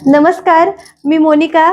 नमस्कार, मी मोनिका.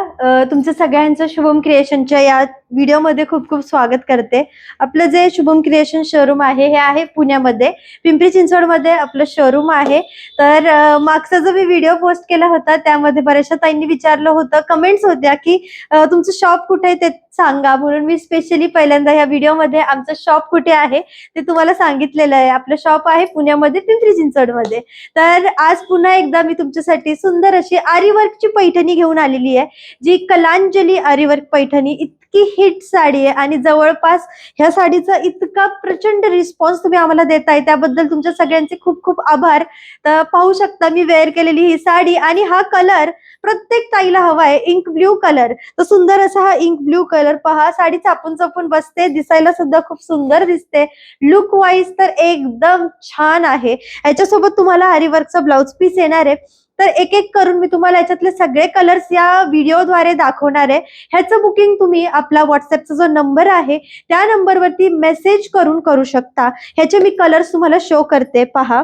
तुमचं सगळ्यांचं शुभम क्रिएशनच्या या व्हिडिओमध्ये खूप खूप स्वागत करते. आपलं जे शुभम क्रिएशन शोरूम आहे हे आहे पुण्यामध्ये, पिंपरी चिंचवडमध्ये आपलं शोरूम आहे. तर मागचा जो मी व्हिडिओ पोस्ट केला होता त्यामध्ये बऱ्याचशा ताईंनी विचारलं होतं, कमेंट्स होत्या की तुमचं शॉप कुठे आहे ते सांगा. म्हणून मी स्पेशली पहिल्यांदा या व्हिडिओमध्ये आमचं शॉप कुठे आहे ते तुम्हाला सांगितलेलं आहे. आपलं शॉप आहे पुण्यामध्ये, पिंपरी चिंचवडमध्ये. तर आज पुन्हा एकदा मी तुमच्यासाठी सुंदर अशी आरीवर्कची पैठणी घेऊन आलेली आहे, जी कलांजली आरीवर्क पैठणी. इतकी हिट साडी आहे आणि जवळपास ह्या साडीचा इतका प्रचंड रिस्पॉन्स तुम्ही आम्हाला देताय, त्याबद्दल तुमच्या सगळ्यांचे खूप खूप आभार. तर पाहू शकता मी वेअर केलेली ही साडी, आणि हा कलर प्रत्येक ताईला हवा आहे, इंक ब्ल्यू कलर. तर सुंदर असा हा इंक ब्ल्यू कलर पहा, साडी चापून चापून बसते, दिसायला सुद्धा खूप सुंदर दिसते. लुक वाईज तर एकदम छान आहे. याच्यासोबत तुम्हाला आरीवर्कचा ब्लाउज पीस येणार आहे. तर एक एक करून मी तुम्हाला याच्यातले सगळे कलर्स या व्हिडिओद्वारे दाखवणार आहे. ह्याचं बुकिंग तुम्ही आपला व्हॉट्सअपचा जो नंबर आहे त्या नंबरवरती मेसेज करून करू शकता. ह्याचे मी कलर्स तुम्हाला शो करते, पहा.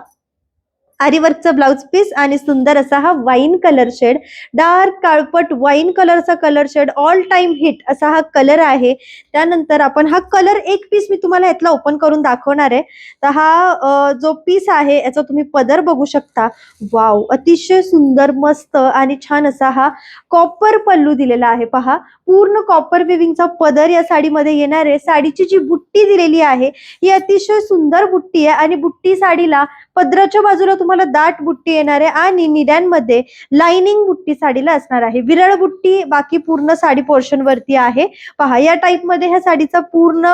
आरीवर्कचा ब्लाउज पीस आणि सुंदर असा हा वाईन कलर शेड, डार्क काळपट वाईन कलरचा colour shade, all time hit असा हा कलर आहे. त्यानंतर आपण हा कलर एक पीस मी तुम्हाला यातला ओपन करून दाखवणार आहे. तर हा जो पीस आहे याचा तुम्ही पदर बघू शकता. वाव, अतिशय सुंदर, मस्त आणि छान असा हा कॉपर पल्लू दिलेला आहे. पहा, पूर्ण कॉपर विविंगचा पदर या साडीमध्ये येणार आहे. साडीची जी बुट्टी दिलेली आहे ही अतिशय सुंदर बुट्टी आहे, आणि बुट्टी साडीला पदराच्या बाजूला तुम्हाला दाट बुट्टी येणार आहे, आणि निड्यांमध्ये लाइनिंग बुट्टी साडीला असणार आहे. विरळ बुट्टी बाकी पूर्ण साडी पोर्शन वरती आहे. पहा, या टाइप मध्ये ह्या साडीचा पूर्ण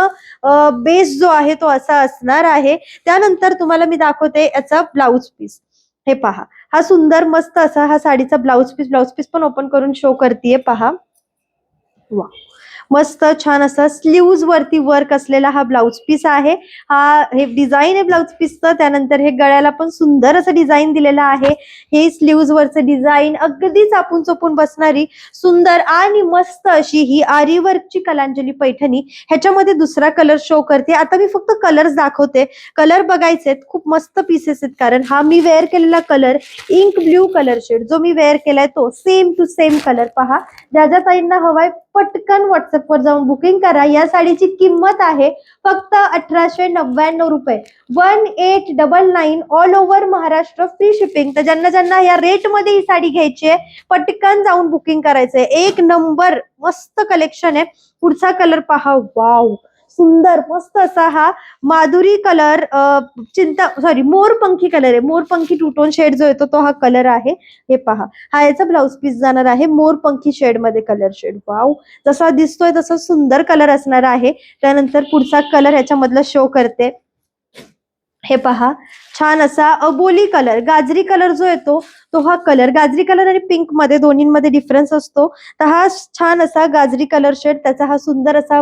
बेस जो आहे तो असा असणार आहे. त्यानंतर तुम्हाला मी दाखवते याचा ब्लाउज पीस. हे पहा, हा सुंदर मस्त असा हा साडीचा ब्लाउज पीस पण ओपन करून शो करतेय. पहा, वा, मस्त छान असा स्लीव्ज वरती वर्क असलेला हा ब्लाउज पीस आहे. हे डिझाईन आहे ब्लाउज पीसचं. त्यानंतर हे गळ्याला पण सुंदर असं डिझाईन दिलेलं आहे. हे स्लीव्ज वरचं डिझाईन अगदी चापून चोपून बसणारी सुंदर आणि मस्त अशी ही आरीवर्कची कलांजली पैठणी. ह्याच्यामध्ये दुसरा कलर शो करते. आता मी फक्त कलर्स दाखवते, कलर बघायचे. खूप मस्त पीसेस आहेत, कारण हा मी वेअर केलेला colour ink blue colour shade जो मी वेअर केलाय तो सेम टू सेम कलर. पहा, ज्या ज्या ताईंना हवाय पटकन व्हॉट्सअपवर जाऊन बुकिंग करा. या साडीची किंमत आहे फक्त 1899 रुपये, 1899, all over Maharashtra, free shipping. तर ज्यांना ज्यांना या रेट मध्ये ही साडी घ्यायची आहे पटकन जाऊन बुकिंग करायचंय. एक नंबर मस्त कलेक्शन आहे. पुढचा कलर पहा, वाव, सुंदर मस्त असा हा माधुरी कलर, मोरपंखी कलर आहे. मोरपंखी टू टोन शेड जो येतो तो हा कलर आहे. हे पहा, हा याचा ब्लाउज पीस जाणार आहे मोरपंखी शेड मध्ये कलर शेड. वाव, जसा दिसतोय तसा सुंदर कलर असणार आहे. त्यानंतर पुढचा कलर ह्याच्यामधला शो करते. हे पहा, छान असा अबोली कलर, गाजरी कलर जो येतो तो हा कलर. गाजरी कलर आणि पिंक मध्ये दोन्हीमध्ये डिफरन्स असतो. तर हा छान असा गाजरी कलर शेड, त्याचा हा सुंदर असा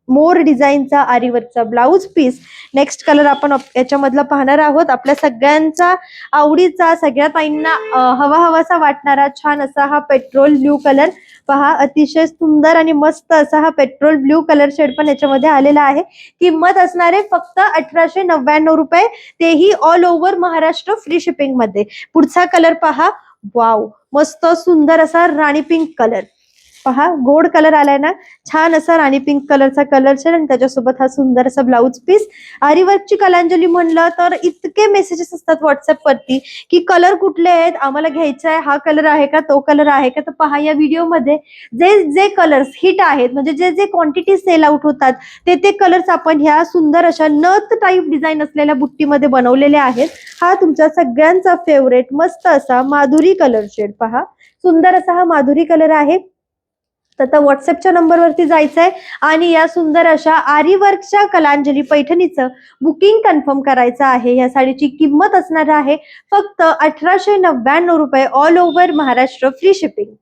मोर डिझाईनचा आरीवर्कचा ब्लाउज पीस. नेक्स्ट कलर आपण याच्यामधला पाहणार आहोत. आपल्या सगळ्यांचा आवडीचा, सगळ्या ताईंना हवा हवासा वाटणारा छान असा हा पेट्रोल ब्ल्यू कलर. पहा, अतिशय सुंदर आणि मस्त असा हा पेट्रोल ब्ल्यू कलर शेड पण याच्यामध्ये आलेला आहे. किंमत असणार आहे फक्त 1899 रुपये, तेही all over Maharashtra, free shipping मध्ये. पुढचा कलर पहा, वाव, मस्त सुंदर असा राणी पिंक कलर. पहा, गोड कलर आलाय ना, छान असा राणी पिंक कलरचा कलर शेड, आणि त्याच्यासोबत हा सुंदर असा ब्लाउज पीस. आरीवर्कची कलांजली म्हणलं तर इतके मेसेजेस असतात व्हॉट्सअप वरती की कलर कुठले आहेत, आम्हाला घ्यायचा आहे, हा कलर आहे का, तो कलर आहे का. तर पहा, या व्हिडिओमध्ये जे जे कलर्स हिट आहेत, म्हणजे जे जे क्वांटिटी सेल आउट होतात ते कलर्स आपण ह्या सुंदर अशा नथ टाईप डिझाईन असलेल्या बुट्टीमध्ये बनवलेले आहेत. हा तुमच्या सगळ्यांचा फेवरेट मस्त असा माधुरी कलर शेड. पहा, सुंदर असा हा माधुरी कलर आहे. तर व्हॉट्सअपच्या नंबरवरती जायचंय आणि या सुंदर अशा आरीवर्कच्या कलांजली पैठणीचं बुकिंग कन्फर्म करायचं आहे. या साडीची किंमत असणार आहे फक्त 1899 रुपये, all over Maharashtra, free shipping.